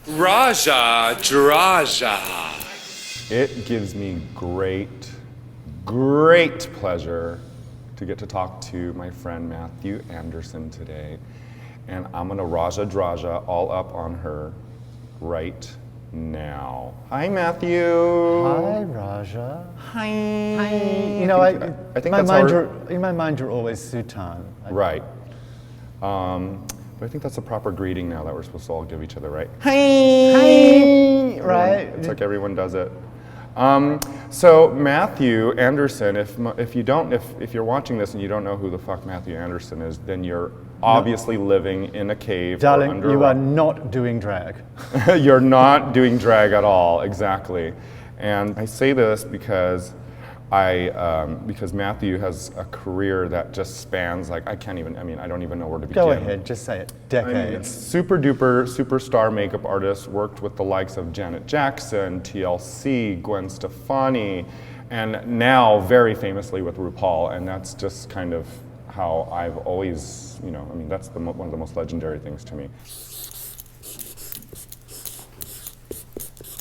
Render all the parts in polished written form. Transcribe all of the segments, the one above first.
Drawja. It gives me great pleasure to get to talk to my friend Mathu Andersen today. And I'm gonna Drawja all up on her right now. Hi, Mathu. Hi, Raja. Hi. You know, I think in my mind, you're always Sutan. Right. But I think that's the proper greeting now that we're supposed to all give each other, right? Hi. Right. It's like everyone does it. So Mathu Andersen, if you're watching this and you don't know who the fuck Mathu Andersen is, then you're obviously living in a cave. Darling, or under you a are not doing drag. You're not doing drag at all, exactly. And I say this because because Mathu has a career that just spans I don't even know where to begin. Go ahead, just say it. Decades. Super duper superstar makeup artist, worked with the likes of Janet Jackson, TLC, Gwen Stefani, and now very famously with RuPaul, and that's just kind of how I've always, that's one of the most legendary things to me.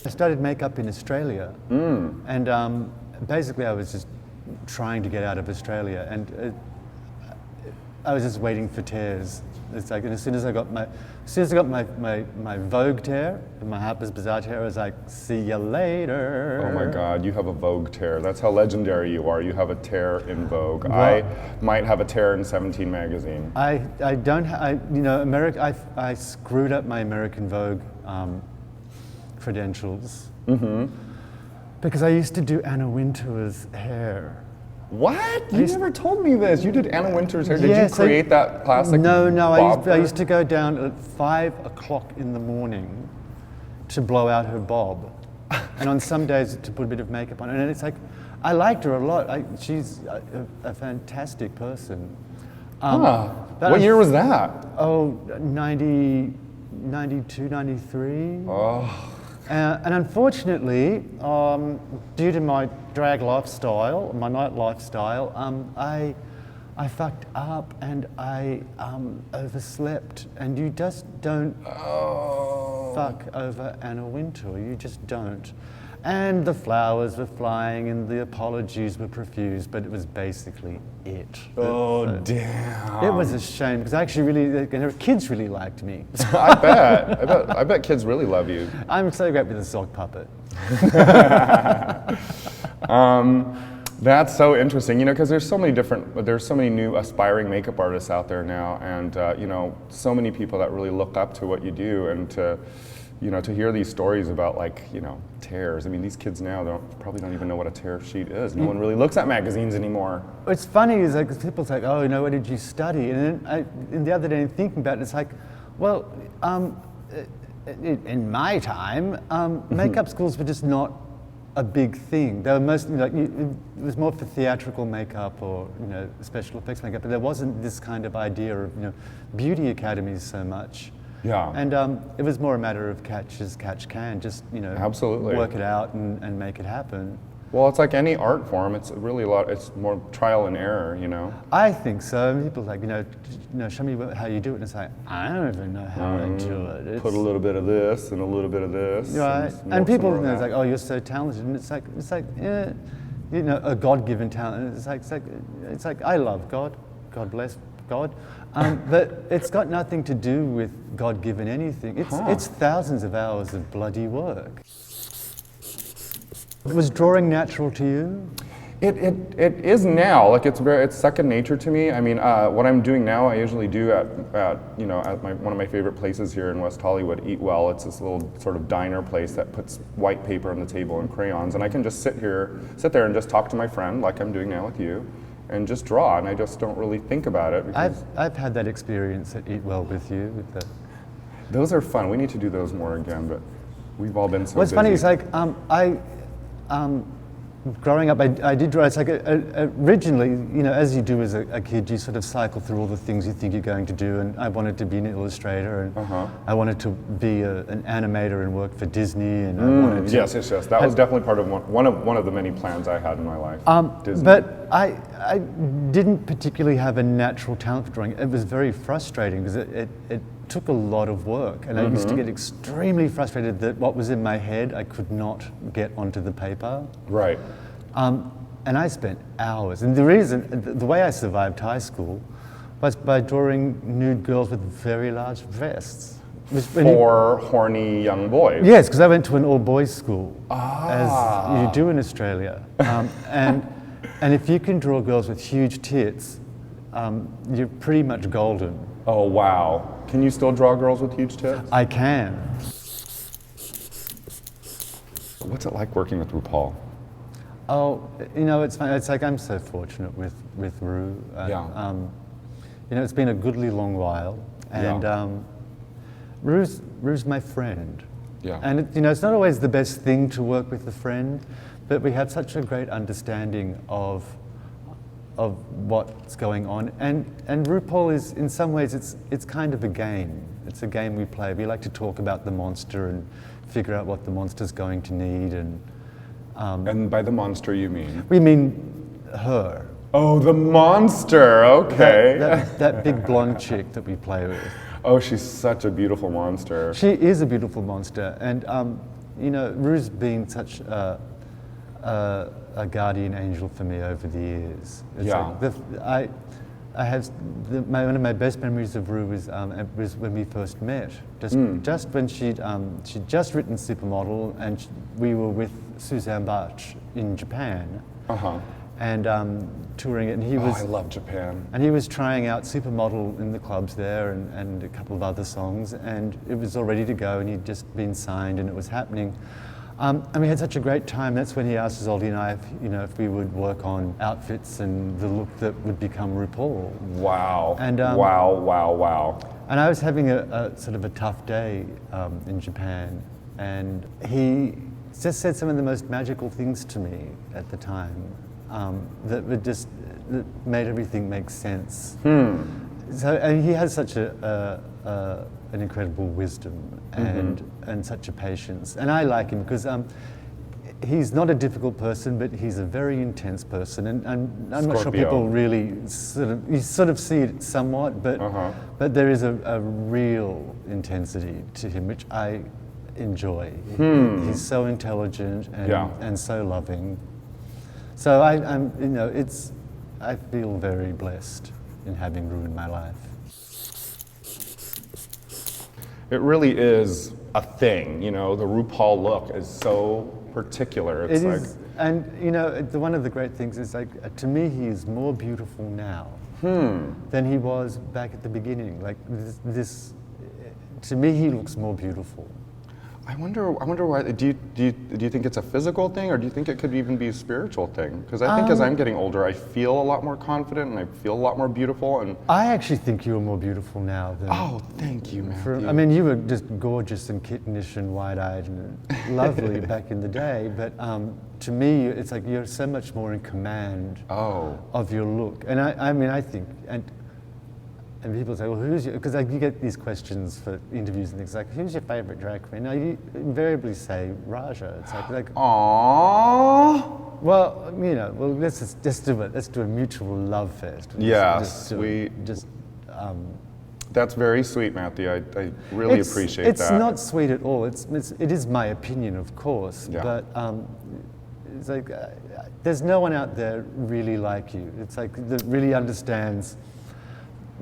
I studied makeup in Australia, and basically I was just trying to get out of Australia, and I was just waiting for tears. It's like, and as soon as I got my Vogue tear, my Harper's Bazaar tear, I was like, see you later. Oh my God, you have a Vogue tear. That's how legendary you are. You have a tear in Vogue. Well, I might have a tear in 17 magazine. I screwed up my American Vogue credentials. Because I used to do Anna Wintour's hair. What? You never told me this. You did Anna Wintour's hair. Did you Yes, create that classic? No. bob I used to go down at 5 o'clock in the morning to blow out her bob, and on some days to put a bit of makeup on. And it's like, I liked her a lot. She's a fantastic person. What year was that? 92, 93. Oh. And unfortunately, due to my drag lifestyle, my night lifestyle, I fucked up and I overslept. And you just don't fuck over Anna Wintour. You just don't. And the flowers were flying and the apologies were profuse, but it was basically it. Oh, damn. It was a shame, because actually her kids really liked me. I bet kids really love you. I'm so great with a sock puppet. That's so interesting, because there's so many new aspiring makeup artists out there now, and so many people that really look up to what you do, and to hear these stories about tears. I mean, these kids now probably don't even know what a tear sheet is. No one really looks at magazines anymore. What's funny is people say, "Oh, what did you study?" And then the other day, thinking about it, it's like, well, in my time, makeup schools were just not a big thing. They were mostly it was more for theatrical makeup or special effects makeup, but there wasn't this kind of idea of beauty academies so much. Yeah. And it was more a matter of catch as catch can, just Absolutely. work it out and make it happen. Well, it's like any art form. It's really it's more trial and error, I think so. People are like, show me how you do it. And it's like, I don't even know how I do it. Put a little bit of this and a little bit of this. Right. And people, it's like, oh, you're so talented. And it's like, a God-given talent. It's like, I love God. God bless God. But it's got nothing to do with God-given anything. It's thousands of hours of bloody work. Was drawing natural to you? It is now. It's second nature to me. I mean, what I'm doing now, I usually do at one of my favorite places here in West Hollywood, Eat Well. It's this little sort of diner place that puts white paper on the table and crayons, and I can just sit there and just talk to my friend like I'm doing now with you, and just draw, and I just don't really think about it. I've had that experience at Eat Well with you. Those are fun. We need to do those more again, but we've all been so What's busy. funny is growing up, I did draw. It's like originally, as you do as a kid, you sort of cycle through all the things you think you're going to do. And I wanted to be an illustrator, and I wanted to be an animator and work for Disney. And I wanted to. Yes. That was definitely part of one of the many plans I had in my life. Disney. But I didn't particularly have a natural talent for drawing. It was very frustrating because it took a lot of work, and I used to get extremely frustrated that what was in my head I could not get onto the paper. Right. And I spent hours. And the reason, the way I survived high school was by drawing nude girls with very large breasts. For horny young boys. Yes, because I went to an all-boys school, as you do in Australia. And if you can draw girls with huge tits, you're pretty much golden. Oh, wow. Can you still draw girls with huge tits? I can. What's it like working with RuPaul? Oh, you know, it's fun. It's like I'm so fortunate with Ru. Yeah. You know, it's been a goodly long while, and Ru's my friend. Yeah. And you know, it's not always the best thing to work with a friend, but we have such a great understanding of what's going on. And RuPaul is, in some ways, it's kind of a game. It's a game we play. We like to talk about the monster and figure out what the monster's going to need. And by the monster, you mean? We mean her. Oh, the monster. Okay. That big blonde chick that we play with. Oh, she's such a beautiful monster. She is a beautiful monster, and you know, Ru's been such a guardian angel for me over the years. It's like I have one of my best memories of Ru was when we first met. Just when she'd just written Supermodel, and we were with Suzanne Bach in Japan. And touring it, and he was. I love Japan. And he was trying out Supermodel in the clubs there, and a couple of other songs, and it was all ready to go, and he'd just been signed, and it was happening. And we had such a great time. That's when he asked Zoldy and I, if we would work on outfits and the look that would become RuPaul. Wow. And wow. And I was having a sort of a tough day in Japan, and he just said some of the most magical things to me at the time. That made everything make sense. So, and he has such an incredible wisdom and such a patience. And I like him because he's not a difficult person, but he's a very intense person. And I'm not sure people really you sort of see it somewhat, but there is a real intensity to him, which I enjoy. He's so intelligent and so loving. So I feel very blessed in having Ru in my life. It really is a thing, the RuPaul look is so particular. It is, and one of the great things is to me he is more beautiful now than he was back at the beginning. Like this, to me he looks more beautiful. I wonder why. Do you think it's a physical thing, or do you think it could even be a spiritual thing? Because I think as I'm getting older, I feel a lot more confident and I feel a lot more beautiful. And I actually think you're more beautiful now than. Oh, thank you, Matthew. I mean, you were just gorgeous and kittenish and wide-eyed and lovely back in the day. But to me, it's like you're so much more in command of your look. And I think and people say, well, who's your, because you get these questions for interviews and things like, who's your favorite drag queen? Now you invariably say Drawja. It's like aww. Well, let's just do it. Let's do a mutual love fest. Yes, that's very sweet, Matthew. I really appreciate that. It's not sweet at all. It is my opinion, of course. Yeah. But it's like there's no one out there really like you. It's like that really understands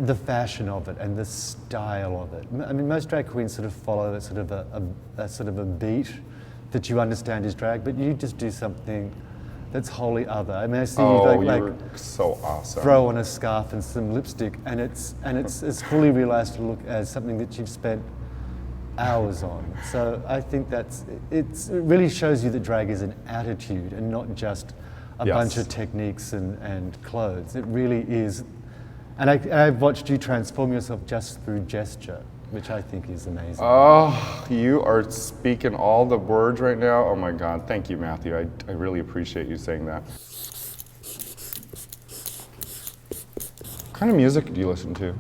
the fashion of it and the style of it. I mean, most drag queens sort of follow a sort of a beat that you understand is drag, but you just do something that's wholly other. I mean, I see you so awesome. Throw on a scarf and some lipstick, and it's as fully realized to look as something that you've spent hours on. So I think it really shows you that drag is an attitude and not just a bunch of techniques and clothes. It really is. And I've watched you transform yourself just through gesture, which I think is amazing. Oh, you are speaking all the words right now. Oh my God, thank you, Matthew. I really appreciate you saying that. What kind of music do you listen to?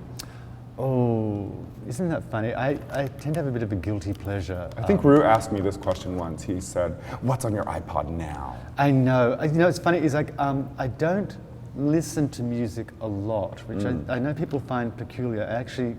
Oh, isn't that funny? I tend to have a bit of a guilty pleasure. I think Ru asked me this question once. He said, what's on your iPod now? I know. It's funny, it's like, I don't listen to music a lot, which I know people find peculiar. Actually,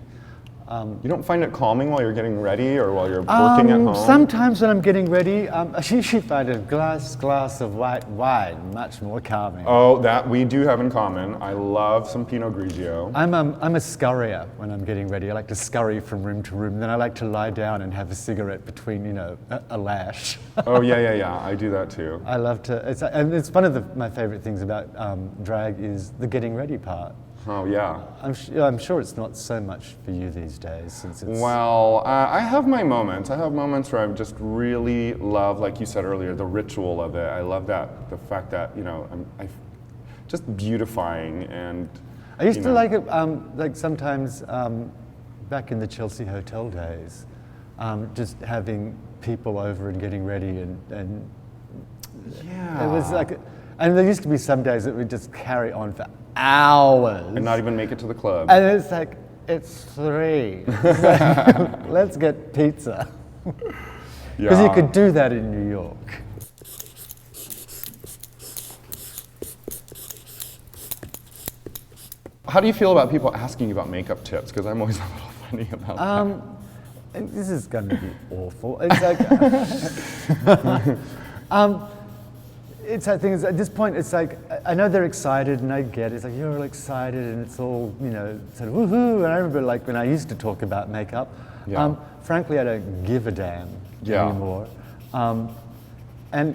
You don't find it calming while you're getting ready or while you're working at home? Sometimes when I'm getting ready, I usually find a glass of white wine much more calming. Oh, that we do have in common. I love some Pinot Grigio. I'm a scurrier when I'm getting ready. I like to scurry from room to room. Then I like to lie down and have a cigarette between, a lash. Oh, yeah. I do that too. I love to, and it's one of my favorite things about drag is the getting ready part. Oh, yeah. I'm sure it's not so much for you these days since it's... Well, I have my moments. I have moments where I just really love, like you said earlier, the ritual of it. I love that, the fact that, I just beautifying and... I used to like it, like sometimes back in the Chelsea hotel days, just having people over and getting ready and yeah. It was like, and there used to be some days that we'd just carry on for hours. And not even make it to the club. And it's like, it's 3. Let's get pizza. Because you could do that in New York. How do you feel about people asking you about makeup tips? Because I'm always a little funny about that. And this is going to be awful. It's like, it's that thing is at this point it's like I know they're excited and I get it. It's like you're all excited and it's all sort of woohoo. And I remember like when I used to talk about makeup. Yeah. Frankly, I don't give a damn anymore. And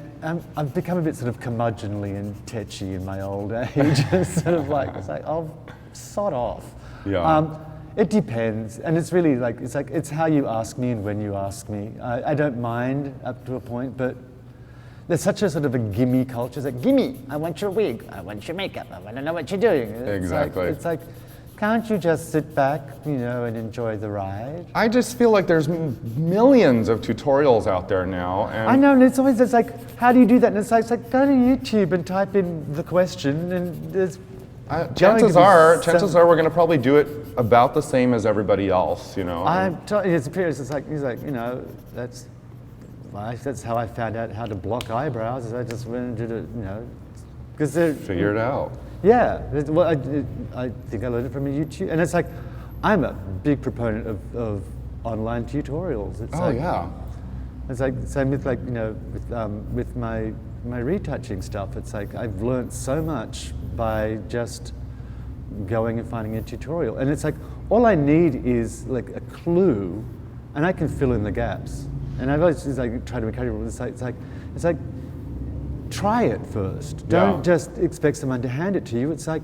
I've become a bit sort of curmudgeonly and tetchy in my old age. It's sort of like it's like oh, sod off. Yeah. It depends, and it's really like it's how you ask me and when you ask me. I don't mind up to a point, but. There's such a sort of a gimme culture. It's like, gimme, I want your wig, I want your makeup, I want to know what you're doing. Exactly. It's like, can't you just sit back, and enjoy the ride? I just feel like there's millions of tutorials out there now. And I know, and it's like, how do you do that? And it's like go to YouTube and type in the question, and there's chances are we're going to probably do it about the same as everybody else, It's like, he's like, that's how I found out how to block eyebrows. Is I just went and did it, because figure it out. Yeah, well, I think I learned it from a YouTube, and it's like I'm a big proponent of online tutorials. It's It's like same with like with my retouching stuff. It's like I've learned so much by just going and finding a tutorial, and it's like all I need is like a clue, and I can fill in the gaps. And I've always tried to encourage people. It's like, try it first. Don't just expect someone to hand it to you. It's like,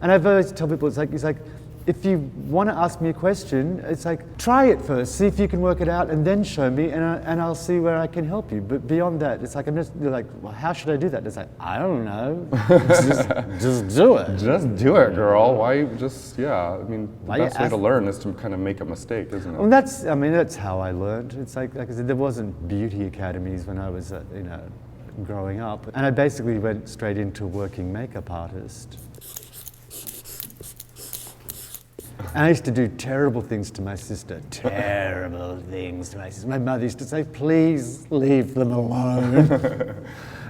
and I've always tell people, it's like, if you want to ask me a question, it's like, try it first, see if you can work it out, and then show me, and I'll see where I can help you. But beyond that, it's like, you're like, well, how should I do that? It's like, I don't know. just do it. Just do it, girl. Why just, I mean, the best way to learn is to kind of make a mistake, isn't it? Well, that's how I learned. It's like I said, there wasn't beauty academies when I was, growing up. And I basically went straight into working makeup artist. And I used to do terrible things to my sister. Terrible things to my sister. My mother used to say, please leave them alone. And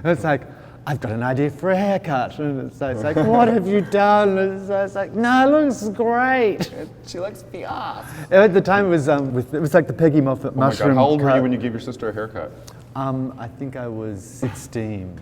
it's like, I've got an idea for a haircut. And it's like what have you done? And it's like, no, it looks great. She likes the off. At the time it was like the Peggy Moffat mushroom. Oh my God, how old were you when you gave your sister a haircut? I think I was 16.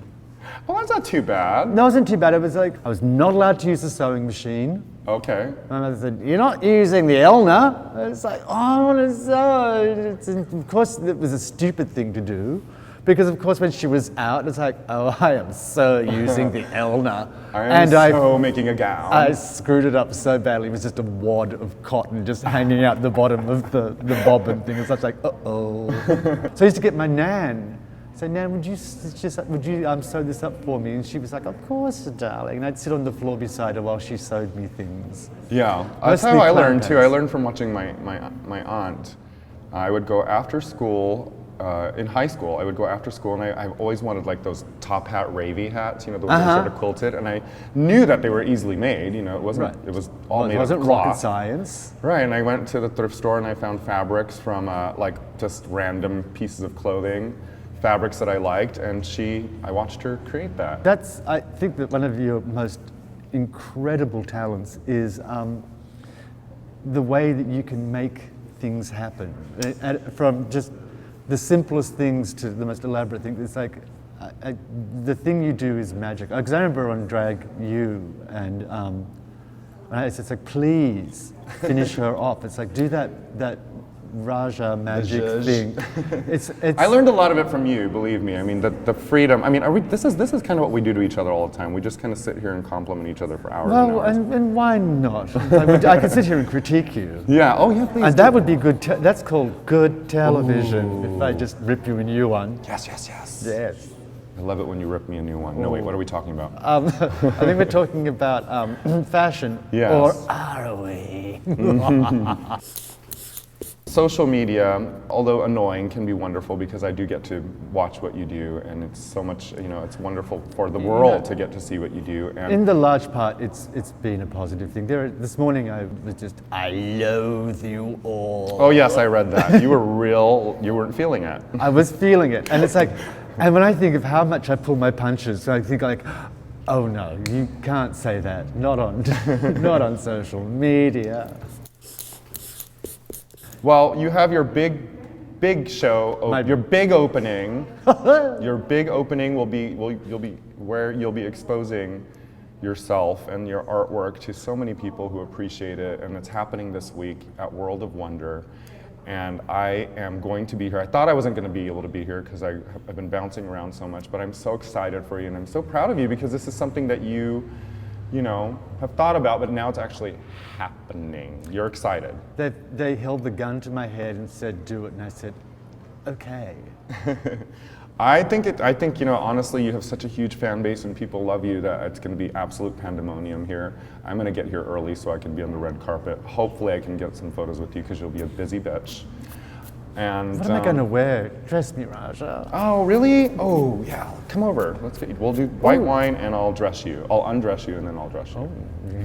Well, that's not too bad. No, it wasn't too bad. It was like, I was not allowed to use the sewing machine. Okay. My mother said, you're not using the Elna. And it's like, oh, I want to sew. Of course, it was a stupid thing to do. Because, of course, when she was out, it's like, oh, I am so using the Elna. I am making a gown. I screwed it up so badly. It was just a wad of cotton just hanging out the bottom of the bobbin thing. It's like, uh-oh. So I used to get my nan. Say, Nan, would you sew this up for me? And she was like, of course, darling. And I'd sit on the floor beside her while she sewed me things. Yeah, that's how I learned too. I learned from watching my aunt. I would go after school, in high school, I would go after school, and I've always wanted like those top hat ravy hats, the ones that are sort of quilted, and I knew that they were easily made, it wasn't, it was all made of cloth. It wasn't rocket science. Right, and I went to the thrift store and I found fabrics from like just random pieces of clothing, fabrics that I liked, and I watched her create that. I think that one of your most incredible talents is the way that you can make things happen, from just the simplest things to the most elaborate things. It's like the thing you do is magic. Because I remember on Drag U, and it's like, please finish her off. It's like, do that Drawja magic thing. It's I learned a lot of it from you, believe me. I mean, the freedom. I mean, this is kind of what we do to each other all the time. We just kind of sit here and compliment each other for hours and well, hours. and why not? I could sit here and critique you. Yeah. Oh, yeah. Please. And that would be good. That's called good television. If I just rip you a new one. Yes. Yes. Yes. Yes. I love it when you rip me a new one. No, wait. What are we talking about? I think we're talking about fashion. Yes. Or are we? Social media, although annoying, can be wonderful because I do get to watch what you do, and it's so much, it's wonderful for the world to get to see what you do. And in the large part, it's been a positive thing. This morning I was just, I loathe you all. Oh yes, I read that. You weren't feeling it. I was feeling it, and it's like, and when I think of how much I pull my punches, I think like, oh no, you can't say that. Not on, not on social media. Well, you have your big show, your big opening. Your big opening will be where you'll be exposing yourself and your artwork to so many people who appreciate it, and it's happening this week at World of Wonder. And I am going to be here. I thought I wasn't going to be able to be here because I've been bouncing around so much, but I'm so excited for you, and I'm so proud of you because this is something that you have thought about, but now it's actually happening. You're excited. They held the gun to my head and said, do it, and I said, okay. I think, honestly, you have such a huge fan base and people love you that it's going to be absolute pandemonium here. I'm going to get here early so I can be on the red carpet. Hopefully I can get some photos with you because you'll be a busy bitch. And what am I going to wear? Dress me, Raja. Oh, really? Oh, yeah. Come over. We'll do white wine and I'll dress you. I'll undress you and then I'll dress you. Oh.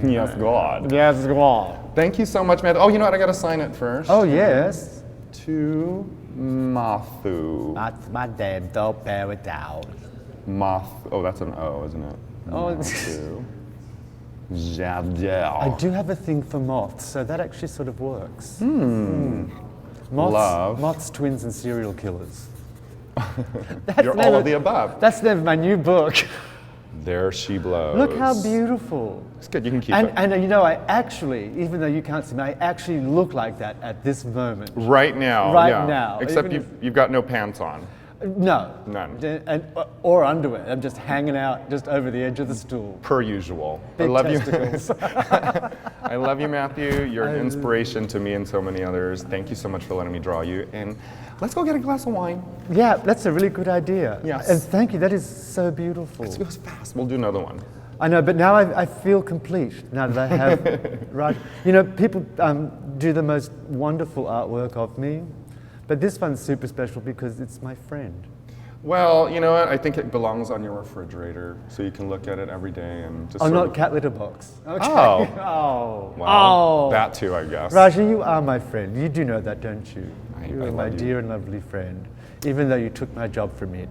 Yes, God. Yes, God. Thank you so much, Mathu. Oh, you know what? I got to sign it first. Oh, yes. To Mathu. That's my name. Don't bear it down. Oh, that's an O, isn't it? Oh, Mathu. I do have a thing for moths, so that actually sort of works. Moths, twins, and serial killers. You're all of the above. That's the name of my new book. There she blows. Look how beautiful. It's good, you can keep it. And I actually, even though you can't see me, I actually look like that at this moment. Right now. Right yeah. now. Except you've got no pants on. No. None. Or underwear. I'm just hanging out just over the edge of the stool. Per usual. Big I love testicles. you. I love you, Mathu. You're an inspiration to me and so many others. Thank you so much for letting me draw you. And let's go get a glass of wine. Yeah, that's a really good idea. Yes. And thank you. That is so beautiful. It goes fast. We'll do another one. I know, but now I feel complete now that I have, right? People do the most wonderful artwork of me, but this one's super special because it's my friend. Well, you know what? I think it belongs on your refrigerator, so you can look at it every day and just. Oh, not cat litter box. Okay. Oh. Oh. Well, that too, I guess. Raja, you are my friend. You do know that, don't you? You I are my love you. dear and lovely friend. Even though you took my job from me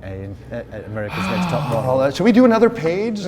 at America's Next Top Model. Should we do another page?